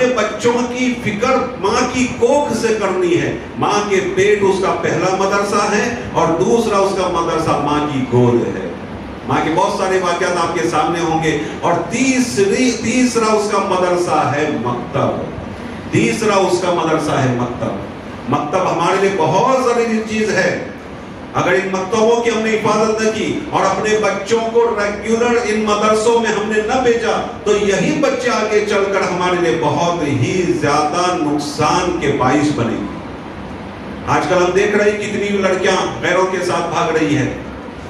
اپنے بچوں کی فکر ماں کی کوکھ سے کرنی ہے. ماں کے پیٹ اس کا پہلا مدرسہ ہے اور دوسرا اس کا مدرسہ ماں کی گود ہے. ماں کے بہت سارے واقعات آپ کے سامنے ہوں گے. اور تیسرا اس کا مدرسہ ہے مکتب. تیسرا اس کا مدرسہ ہے مکتب. مکتب ہمارے لیے بہت ضروری چیز ہے. اگر ان مکتبوں کی ہم نے حفاظت نہ کی اور اپنے بچوں کو ریگولر ان مدرسوں میں ہم نے نہ بھیجا تو یہی بچے آگے چل کر ہمارے لیے بہت ہی زیادہ نقصان کے باعث بنے گی. آج کل ہم دیکھ رہے ہیں کتنی لڑکیاں غیروں کے ساتھ بھاگ رہی ہیں.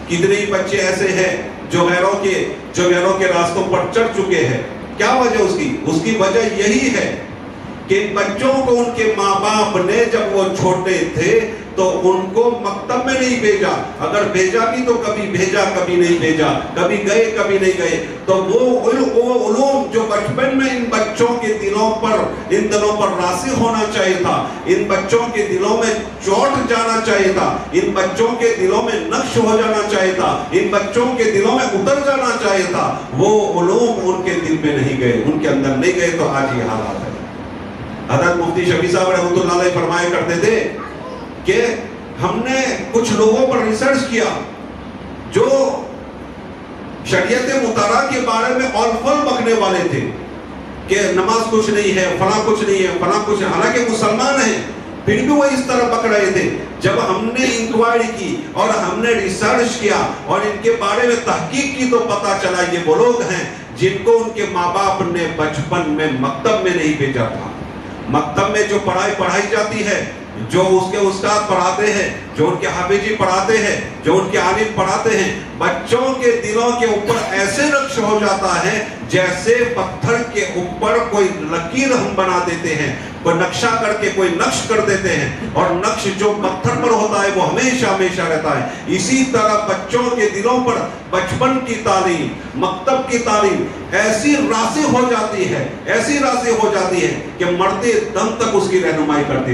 کتنے ہی بچے ایسے ہیں جو غیروں کے راستوں پر چڑھ چکے ہیں. کیا وجہ اس کی وجہ یہی ہے کہ بچوں کو ان کے ماں باپ نے جب وہ چھوٹے تھے تو ان کو مکتب میں نہیں بھیجا. اگر بھیجا بھی تو کبھی بھیجا کبھی نہیں بھیجا, کبھی گئے کبھی نہیں گئے. تو وہ علوم جو بچپن میں ان بچوں کے دلوں پر راسخ ہونا چاہیے تھا, ان بچوں کے دلوں میں چوٹ جانا چاہیے تھا, ان بچوں کے دلوں میں نقش ہو جانا چاہیے تھا, ان بچوں کے دلوں میں اتر جانا چاہیے تھا, وہ علوم ان کے دل میں نہیں گئے, ان کے اندر نہیں گئے. تو آج یہ حالات ہے. حضرت مفتی شفیع صاحب رحمۃ اللہ علیہ فرمایا کرتے تھے کہ ہم نے کچھ لوگوں پر ریسرچ کیا جو شریعت مطہرہ کے بارے میں اولفل بکنے والے تھے کہ نماز کچھ نہیں ہے, فلاں کچھ نہیں ہے, فلاں کچھ ہے, حالانکہ مسلمان ہیں پھر بھی وہ اس طرح بک رہے تھے. جب ہم نے انکوائری کی اور ہم نے ریسرچ کیا اور ان کے بارے میں تحقیق کی تو پتا چلا یہ وہ لوگ ہیں جن کو ان کے ماں باپ نے بچپن میں مکتب میں نہیں بھیجا تھا. مکتب میں جو پڑھائی جاتی ہے, جو اس کے استاد پڑھاتے ہیں, جو ان کے حافظی پڑھاتے ہیں, جو ان کے عالم پڑھاتے ہیں, بچوں کے دلوں کے اوپر ایسے نقش ہو جاتا ہے جیسے پتھر کے اوپر کوئی لکیر ہم بنا دیتے ہیں, کوئی نقشہ کر کے کوئی نقش کر دیتے ہیں, اور نقش جو پتھر پر ہوتا ہے وہ ہمیشہ رہتا ہے. اسی طرح بچوں کے دلوں پر بچپن کی تعلیم, مکتب کی تعلیم ایسی راسخ ہو جاتی ہے کہ مرتے دم تک اس کی رہنمائی کرتی ہے.